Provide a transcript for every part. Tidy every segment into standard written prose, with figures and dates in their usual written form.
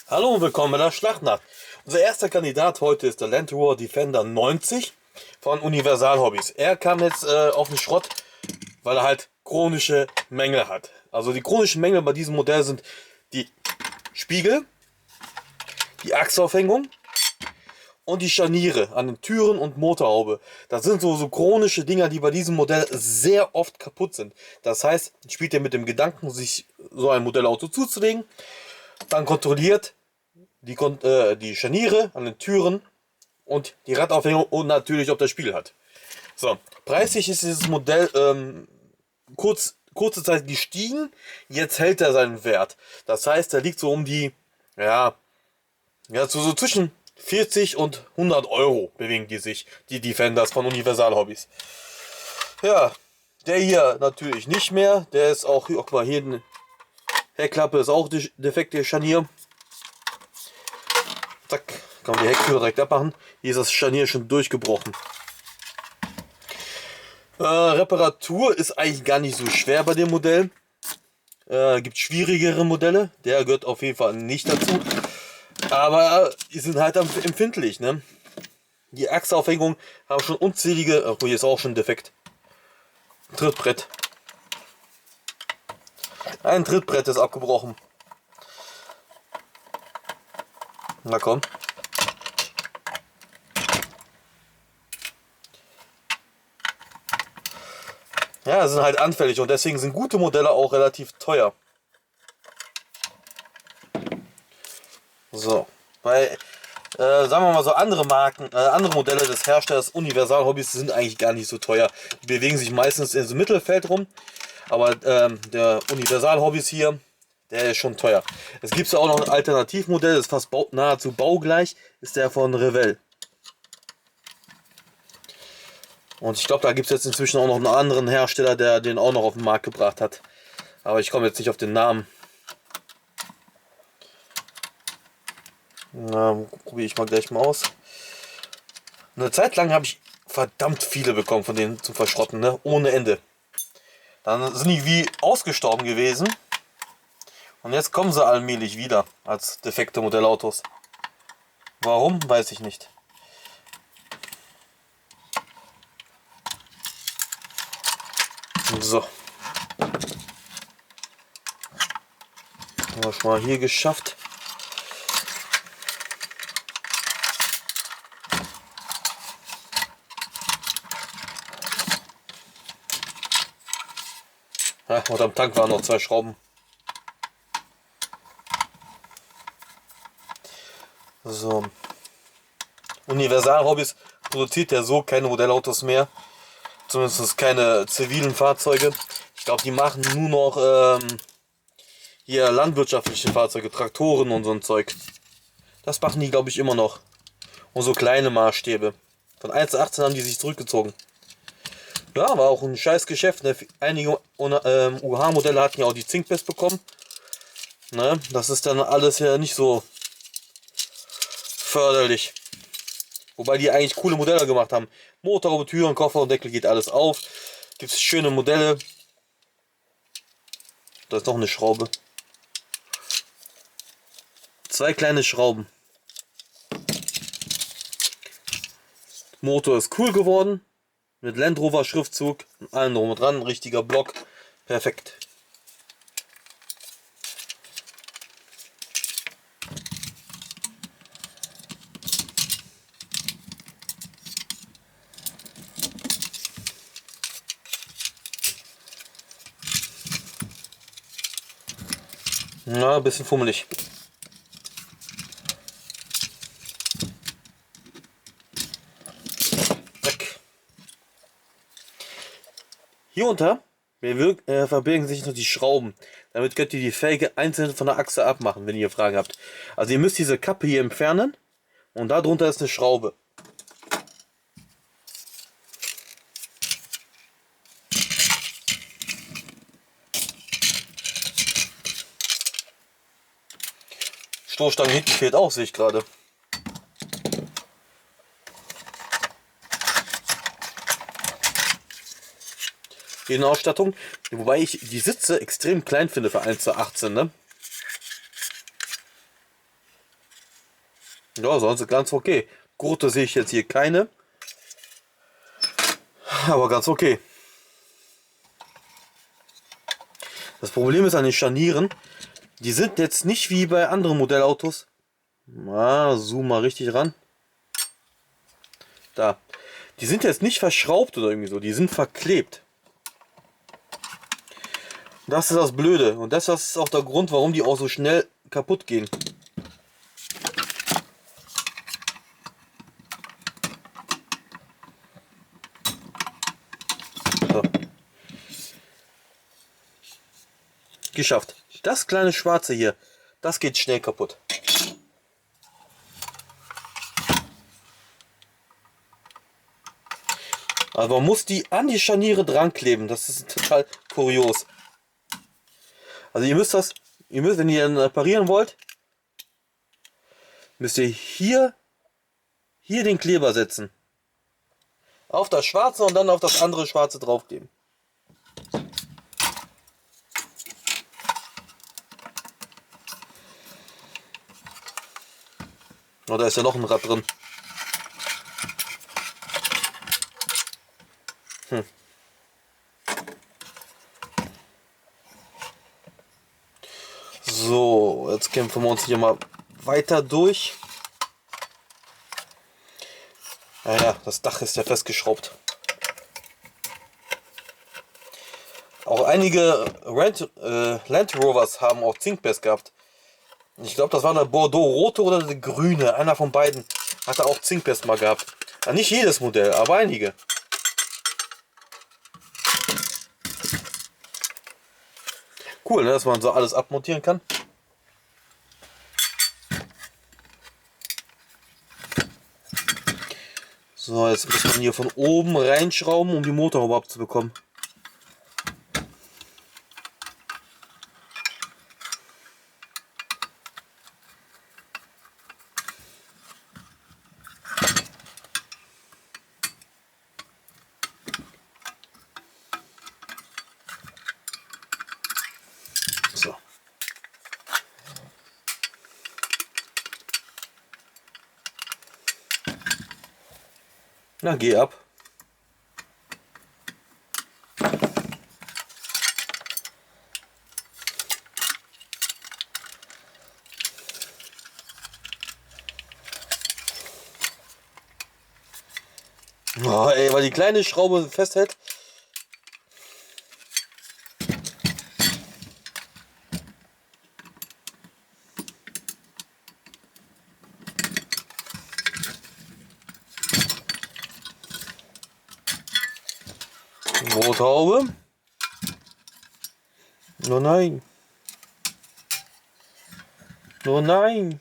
Hallo und willkommen bei der Schlachtnacht. Unser erster Kandidat heute ist der Land Rover Defender 90 von Universal Hobbys. Er kam jetzt auf den Schrott, weil er halt chronische Mängel hat. Also die chronischen Mängel bei diesem Modell sind die Spiegel, die Achsaufhängung und die Scharniere an den Türen und Motorhaube. Das sind so chronische Dinger, die bei diesem Modell sehr oft kaputt sind. Das heißt, spielt er mit dem Gedanken, sich so ein Modellauto zuzulegen, dann kontrolliert die Scharniere an den Türen und die Radaufhängung und natürlich, ob das Spiegel hat. So, preislich ist dieses Modell kurze Zeit gestiegen, jetzt hält er seinen Wert. Das heißt, er liegt so um die, so zwischen 40 und 100 Euro bewegen die sich, die Defenders von Universal Hobbys. Ja, der hier natürlich nicht mehr, der ist auch, guck mal, hier eine Heckklappe ist auch defekte Scharnier. Zack, kann man die Hecktür direkt abmachen. Hier ist das Scharnier schon durchgebrochen. Reparatur ist eigentlich gar nicht so schwer bei dem Modell. Gibt schwierigere Modelle. Der gehört auf jeden Fall nicht dazu. Aber die sind halt empfindlich. Ne? Die Achsaufhängung haben schon unzählige. Oh, hier ist auch schon defekt. Trittbrett. Ein Trittbrett ist abgebrochen. Na komm. Ja, sind halt anfällig und deswegen sind gute Modelle auch relativ teuer. So, bei, sagen wir mal so, andere Marken, andere Modelle des Herstellers Universal Hobbys sind eigentlich gar nicht so teuer. Die bewegen sich meistens in so Mittelfeld rum, aber der Universal Hobbys hier, der ist schon teuer. Es gibt auch noch ein Alternativmodell, das ist fast nahezu baugleich, ist der von Revell. Und ich glaube, da gibt es jetzt inzwischen auch noch einen anderen Hersteller, der den auch noch auf den Markt gebracht hat. Aber ich komme jetzt nicht auf den Namen. Probiere ich mal gleich mal aus. Eine Zeit lang habe ich verdammt viele bekommen von denen zum Verschrotten, ne? Ohne Ende. Dann sind die wie ausgestorben gewesen. Und jetzt kommen sie allmählich wieder als defekte Modellautos. Warum, weiß ich nicht. So. Haben wir schon mal hier geschafft. Ja, und am Tank waren noch 2 Schrauben. So. Universal Hobbys produziert ja so keine Modellautos mehr. Zumindest keine zivilen Fahrzeuge. Ich glaube, die machen nur noch hier landwirtschaftliche Fahrzeuge, Traktoren und so ein Zeug. Das machen die, glaube ich, immer noch. Und so kleine Maßstäbe. Von 1,18 haben die sich zurückgezogen. Ja, war auch ein scheiß Geschäft. Ne? Einige UH-Modelle hatten ja auch die Zinkpest bekommen. Ne? Das ist dann alles ja nicht so förderlich. Wobei die eigentlich coole Modelle gemacht haben. Motorhaube, Türen, Koffer und Deckel geht alles auf. Gibt es schöne Modelle. Da ist noch eine Schraube. 2 kleine Schrauben. Motor ist cool geworden. Mit Land Rover Schriftzug. Allen drum und dran. Richtiger Block. Perfekt. Ja, ein bisschen fummelig. Zack. Hierunter verbirgen sich noch die Schrauben. Damit könnt ihr die Felge einzeln von der Achse abmachen, wenn ihr Fragen habt. Also ihr müsst diese Kappe hier entfernen und darunter ist eine Schraube. Stoßstange hinten fehlt auch, sehe ich gerade. Innenausstattung. Wobei ich die Sitze extrem klein finde für 1:18, ne? Ja, sonst ganz okay. Gurte sehe ich jetzt hier keine. Aber ganz okay. Das Problem ist an den Scharnieren, die sind jetzt nicht wie bei anderen Modellautos. Zoom mal richtig ran. Da. Die sind jetzt nicht verschraubt oder irgendwie so, die sind verklebt. Das ist das Blöde und das ist auch der Grund, warum die auch so schnell kaputt gehen. So. Geschafft. Das kleine Schwarze hier, das geht schnell kaputt. Aber man muss die an die Scharniere dran kleben. Das ist total kurios. Also ihr müsst, wenn ihr reparieren wollt, müsst ihr hier den Kleber setzen. Auf das Schwarze und dann auf das andere Schwarze draufkleben. Oh, da ist ja noch ein Rad drin. So, jetzt kämpfen wir uns hier mal weiter durch. Naja, das Dach ist ja festgeschraubt. Auch einige Land Rovers haben auch Zinkbiss gehabt. Ich glaube, das war der Bordeaux-Rote oder der Grüne. Einer von beiden hatte auch Zinkbiss mal gehabt. Ja, nicht jedes Modell, aber einige. Cool, ne, dass man so alles abmontieren kann. So, jetzt muss man hier von oben reinschrauben, um die Motorhaube abzubekommen. So. Na, geh ab. Oh, ey, weil die kleine Schraube festhält. Motorhaube. Oh nein. Oh nein.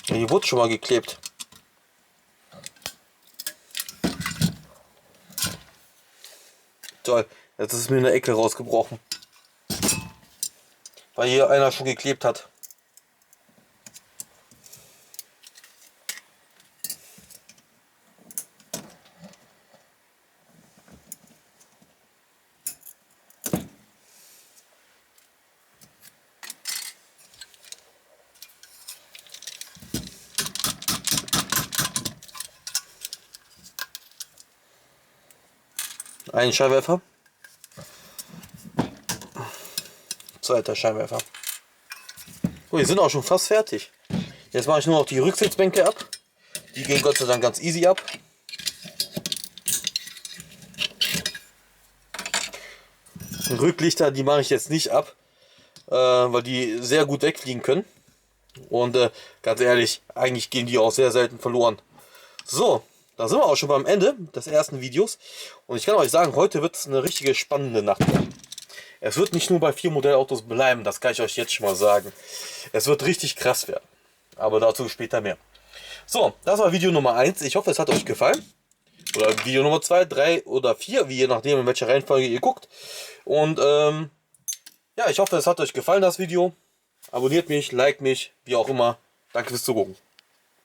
Ja, die wurde schon mal geklebt. Toll, jetzt ist mir eine Ecke rausgebrochen. Weil hier einer schon geklebt hat. Ein Scheinwerfer. Zweiter Scheinwerfer. Oh, die sind auch schon fast fertig. Jetzt mache ich nur noch die Rücksitzbänke ab. Die gehen Gott sei Dank ganz easy ab. Rücklichter, die mache ich jetzt nicht ab, weil die sehr gut wegfliegen können. Und ganz ehrlich, eigentlich gehen die auch sehr selten verloren. So, da sind wir auch schon beim Ende des ersten Videos. Und ich kann euch sagen, heute wird es eine richtige spannende Nacht. Es wird nicht nur bei 4 Modellautos bleiben, das kann ich euch jetzt schon mal sagen. Es wird richtig krass werden. Aber dazu später mehr. So, das war Video Nummer 1. Ich hoffe, es hat euch gefallen. Oder Video Nummer 2, 3 oder 4, wie je nachdem, in welcher Reihenfolge ihr guckt. Und ja, ich hoffe, es hat euch gefallen, das Video. Abonniert mich, liked mich, wie auch immer. Danke fürs Zugucken.